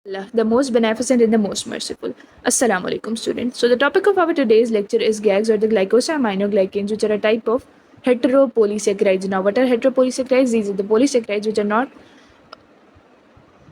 Allah, the most beneficent and the most merciful. Assalamu alaikum, students. So, the topic of our today's lecture is GAGs or the glycosaminoglycans, which are a type of heteropolysaccharides. Now, what are heteropolysaccharides? These are the polysaccharides which are not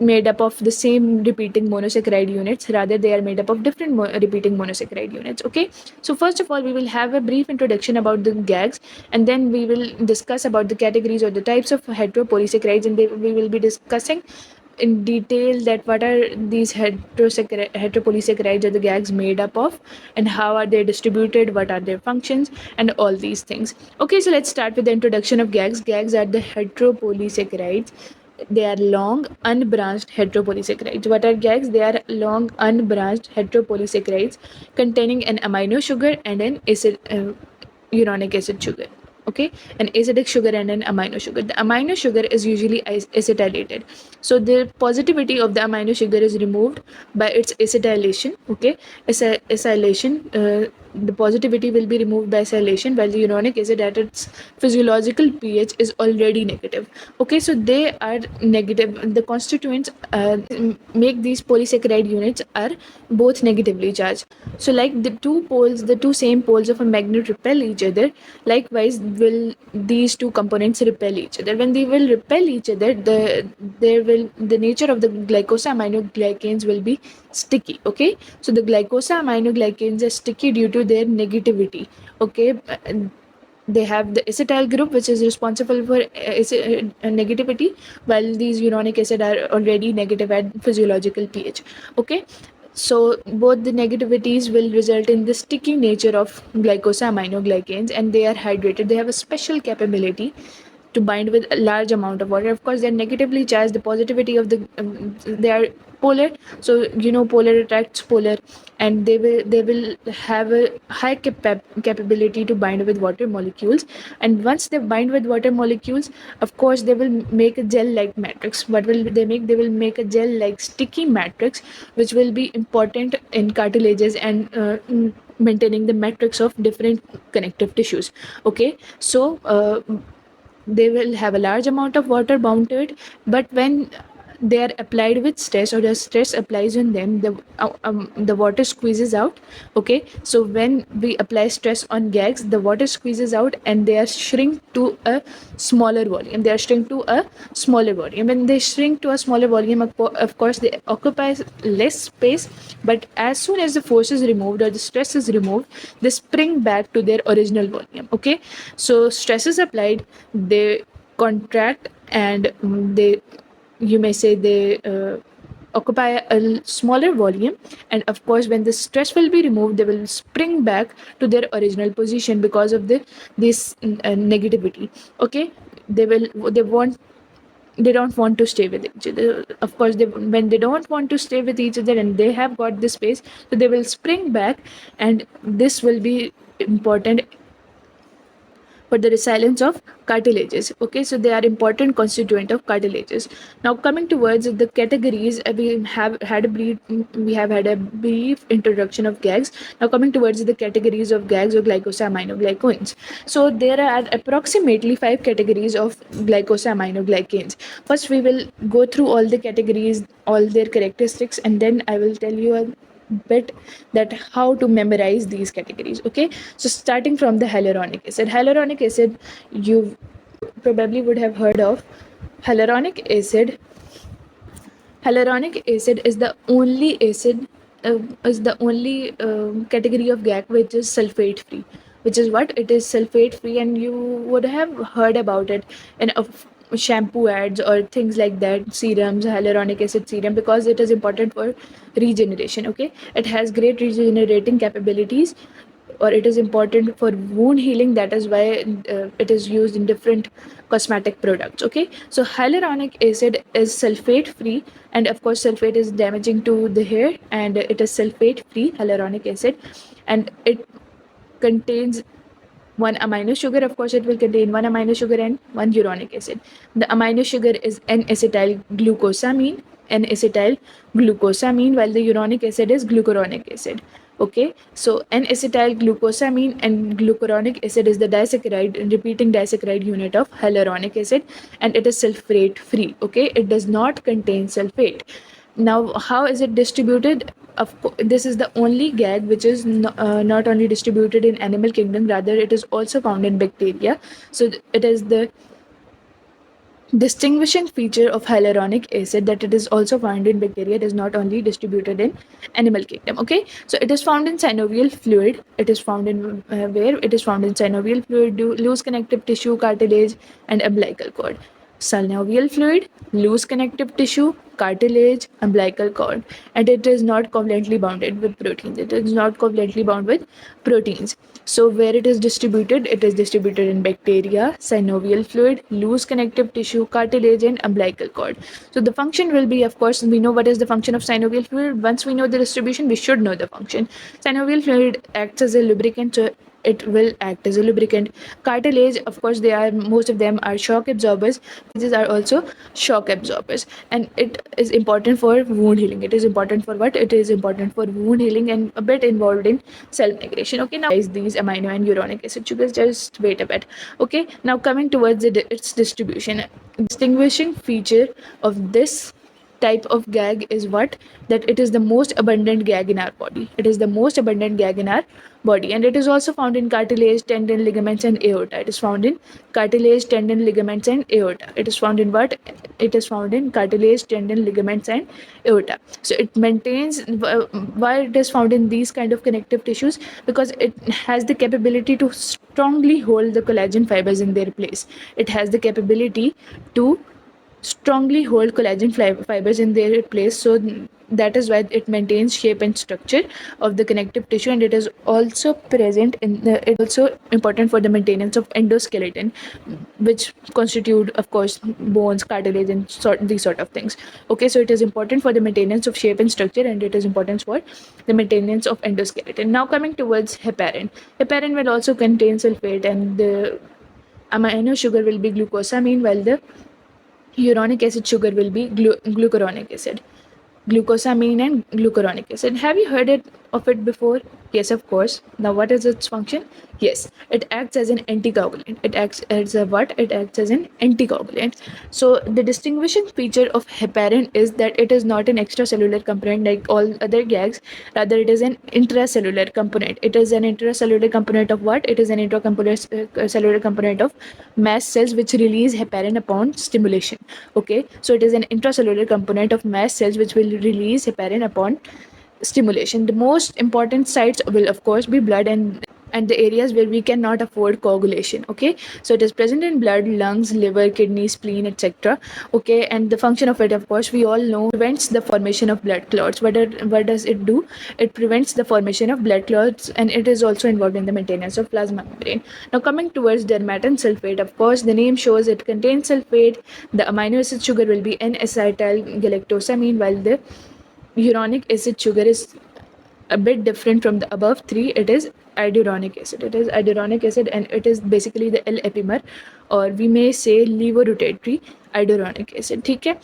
made up of the same repeating monosaccharide units, rather they are made up of different repeating monosaccharide units. Okay, so first of all we will have a brief introduction about the GAGs, and then we will discuss about the categories or the types of heteropolysaccharides, and we will be discussing in detail that what are these heteropolysaccharides or the GAGs made up of, and how are they distributed, what are their functions, and all these things. Okay, so let's start with the introduction of GAGs. GAGs are the heteropolysaccharides. They are long unbranched heteropolysaccharides. What are GAGs? They are long unbranched heteropolysaccharides containing an amino sugar and an uronic acid sugar. Okay, an acidic sugar and an amino sugar. The amino sugar is usually acetylated, so the positivity of the amino sugar is removed by its acetylation. Okay, acetylation, the positivity will be removed by acetylation, while the uronic acid at its physiological pH is already negative. Okay, so they are negative. The constituents make these polysaccharide units are both negatively charged. So like the two same poles of a magnet repel each other, likewise will these two components repel each other. When they will repel each other, the nature of the glycosaminoglycans will be sticky. Okay, so the glycosaminoglycans are sticky due to their negativity. Okay, they have the acetyl group which is responsible for negativity, while these uronic acid are already negative at physiological pH. Okay, so both the negativities will result in the sticky nature of glycosaminoglycans, and they are hydrated. They have a special capability to bind with a large amount of water. Of course, they're negatively charged. The positivity of the they are polar, so polar attracts polar, and they will have a high capability to bind with water molecules. And once they bind with water molecules, of course they will make a gel like matrix. What will they make? They will make a gel like sticky matrix, which will be important in cartilages and maintaining the matrix of different connective tissues. Okay, so they will have a large amount of water bound to it, but when they are applied with stress, or the stress applies on them, the water squeezes out. Okay, so when we apply stress on GAGs, the water squeezes out and they are shrink to a smaller volume. When they shrink to a smaller volume, of course they occupy less space, but as soon as the force is removed or the stress is removed, they spring back to their original volume. Okay, so stress is applied, they contract, and they, you may say, they occupy a smaller volume, and of course when the stress will be removed, they will spring back to their original position because of this negativity. Okay, they don't want to stay with each other. Of course, when they don't want to stay with each other and they have got the space, so they will spring back, and this will be important for the resilience of cartilages. Okay, so they are important constituent of cartilages. Now coming towards the categories, we have had a brief introduction of GAGs. Now coming towards the categories of GAGs or glycosaminoglycans. So there are approximately 5 categories of glycosaminoglycans. First we will go through all the categories, all their characteristics, and then I will tell you a bit that how to memorize these categories. Okay, so starting from the hyaluronic acid, you probably would have heard of hyaluronic acid. Hyaluronic acid is the only category of GAG which is sulfate free. Which is what? It is sulfate free, and you would have heard about it in shampoo ads or things like that, serums, hyaluronic acid serum, because it is important for regeneration. Okay, it has great regenerating capabilities, or it is important for wound healing. That is why it is used in different cosmetic products. Okay, so hyaluronic acid is sulfate free, and of course sulfate is damaging to the hair, and it is sulfate free hyaluronic acid, and it contains one amino sugar. Of course it will contain one amino sugar and one uronic acid. The amino sugar is N-acetyl glucosamine, while the uronic acid is glucuronic acid. Okay, so N-acetyl glucosamine and glucuronic acid is the repeating disaccharide unit of hyaluronic acid, and it is sulfate free. Okay, it does not contain sulfate. Now, how is it distributed? This is the only gag which is not only distributed in animal kingdom, rather it is also found in bacteria. So it is the distinguishing feature of hyaluronic acid that it is also found in bacteria. It is not only distributed in animal kingdom. Okay, so it is found in synovial fluid. It is found in where it is found in synovial fluid, loose connective tissue, cartilage, and umbilical cord. Synovial fluid, loose connective tissue, cartilage, umbilical cord, and it is not covalently bounded with proteins. It is not covalently bound with proteins. So where it is distributed in bacteria, synovial fluid, loose connective tissue, cartilage, and umbilical cord. So the function will be, of course, we know what is the function of synovial fluid. Once we know the distribution, we should know the function. Synovial fluid acts as a lubricant, so it will act as a lubricant. Cartilage, of course, they are, most of them are shock absorbers. These are also shock absorbers, and it is important for wound healing. It is important for what? It is important for wound healing and a bit involved in cell migration. Okay, now guys, these amino and uronic acid sugars, just wait a bit. Okay, now coming towards its distribution. Distinguishing feature of this type of gag is what? That it is the most abundant gag in our body. It is the most abundant gag in our body, and it is also found in cartilage, tendon, ligaments, and aorta. It is found in cartilage, tendon, ligaments, and aorta. It is found in what? It is found in cartilage, tendon, ligaments, and aorta. So it maintains, why it is found in these kind of connective tissues? Because it has the capability to strongly hold the collagen fibers in their place. It has the capability to strongly hold collagen fibers in their place, so that is why it maintains shape and structure of the connective tissue, and it is also present in the, it's also important for the maintenance of endoskeleton, which constitute, of course, bones, cartilage, and these sort of things. Okay, so it is important for the maintenance of shape and structure, and it is important for the maintenance of endoskeleton. Now coming towards heparin will also contain sulfate, and the amino sugar will be glucosamine, while the uronic acid sugar will be glucuronic acid. Glucosamine and glucuronic acid. Have you heard of it before? Yes, of course. Now, what is its function? Yes, it acts as an anticoagulant. It acts as a what? It acts as an anticoagulant. So, the distinguishing feature of heparin is that it is not an extracellular component like all other gags. Rather, it is an intracellular component. It is an intracellular component of what? It is an cellular component of mast cells which release heparin upon stimulation. Okay, so it is an intracellular component of mast cells which will release heparin upon stimulation. The most important sites will, of course, be blood and the areas where we cannot afford coagulation. Okay, so it is present in blood, lungs, liver, kidney, spleen, etc. Okay, and the function of it, of course, we all know, prevents the formation of blood clots. What does it do? It prevents the formation of blood clots, and it is also involved in the maintenance of plasma membrane. Now coming towards dermatan sulfate, of course, the name shows it contains sulfate. The amino acid sugar will be N-acetyl galactosamine, while the uronic acid sugar is a bit different from the above three. It is hyaluronic acid. It is hyaluronic acid, and it is basically the L-epimer, or we may say levorotatory hyaluronic acid. Okay,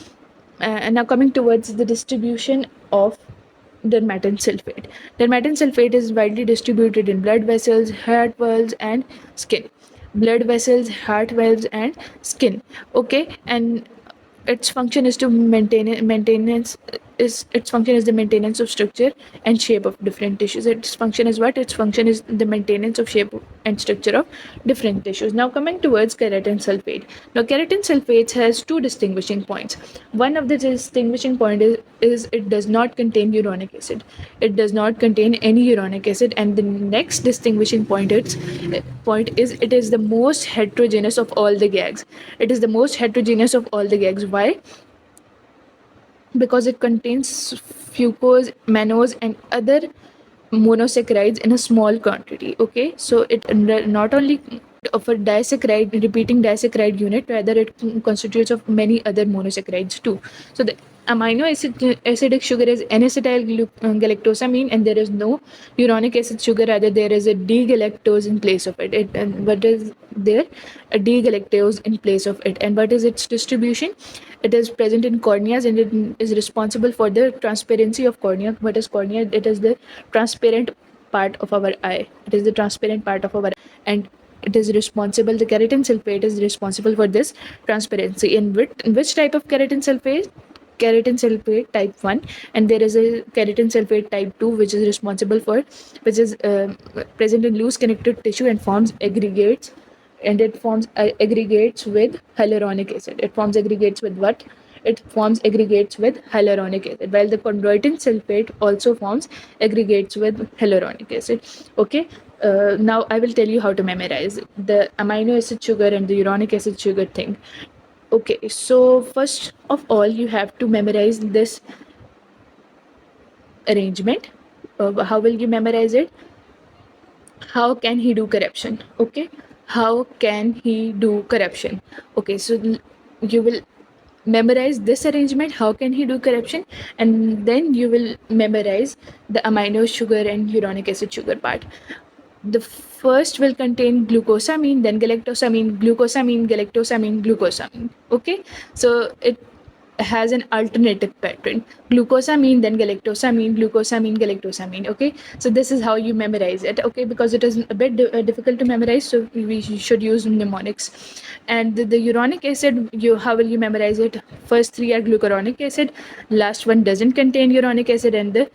and now coming towards the distribution of dermatan sulfate. Dermatan sulfate is widely distributed in blood vessels, heart valves, and skin. Blood vessels, heart valves, and skin. Okay, and its function is to maintenance is its function is the maintenance of structure and shape of different tissues. Its function is what? Its function is the maintenance of shape and structure of different tissues. Now coming towards keratin sulfate. Now keratin sulfate has two distinguishing points. One of the distinguishing point is it does not contain uronic acid. It does not contain any uronic acid, and the next distinguishing point is it is the most heterogeneous of all the gags. It is the most heterogeneous of all the gags. Why? Because it contains fucose, mannose, and other monosaccharides in a small quantity. Okay, so it not only of a disaccharide, repeating disaccharide unit, rather it constitutes of many other monosaccharides too. So the amino acid acidic sugar is N-acetyl galactosamine, and there is no uronic acid sugar, rather there is a D-galactose in place of it. And what is there? A D-galactose in place of it. And what is its distribution? It is present in corneas, and it is responsible for the transparency of cornea. What is cornea? It is the transparent part of our eye. It is the transparent part of our eye, and it is responsible, the keratin sulfate is responsible for this transparency. In which type of keratin sulfate? keratin sulfate type 1, and there is a keratin sulfate type 2, which is responsible for, which is present in loose connective tissue and forms aggregates, and it forms aggregates with hyaluronic acid. It forms aggregates with what? It forms aggregates with hyaluronic acid, while the chondroitin sulfate also forms aggregates with hyaluronic acid. Okay, now I will tell you how to memorize the amino acid sugar and the uronic acid sugar thing. Okay, so first of all, you have to memorize this arrangement. How will you memorize it? How can he do corruption? Okay, how can he do corruption? Okay, so you will memorize this arrangement, how can he do corruption, and then you will memorize the amino sugar and uronic acid sugar part. The first will contain glucosamine, then galactosamine, glucosamine, galactosamine, glucosamine. Okay, so it has an alternative pattern: glucosamine, then galactosamine, glucosamine, galactosamine. Okay, so this is how you memorize it. Okay, because it is a bit difficult to memorize, so we should use mnemonics. And the uronic acid, how will you memorize it? First three are glucuronic acid, last one doesn't contain uronic acid, and the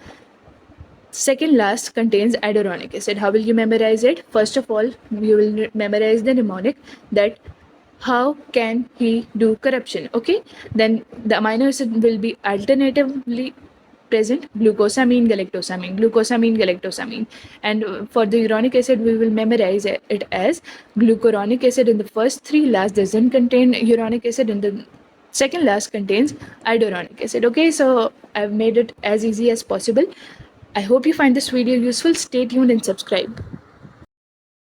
second last contains hyaluronic acid. How will you memorize it? First of all, you will memorize the mnemonic that how can he do corruption. Okay, then the amino acid will be alternatively present: glucosamine, galactosamine, glucosamine, galactosamine. And for the uronic acid, we will memorize it as glucuronic acid in the first three, last doesn't contain uronic acid, and the second last contains hyaluronic acid. Okay, so I've made it as easy as possible. I hope you find this video useful. Stay tuned and subscribe.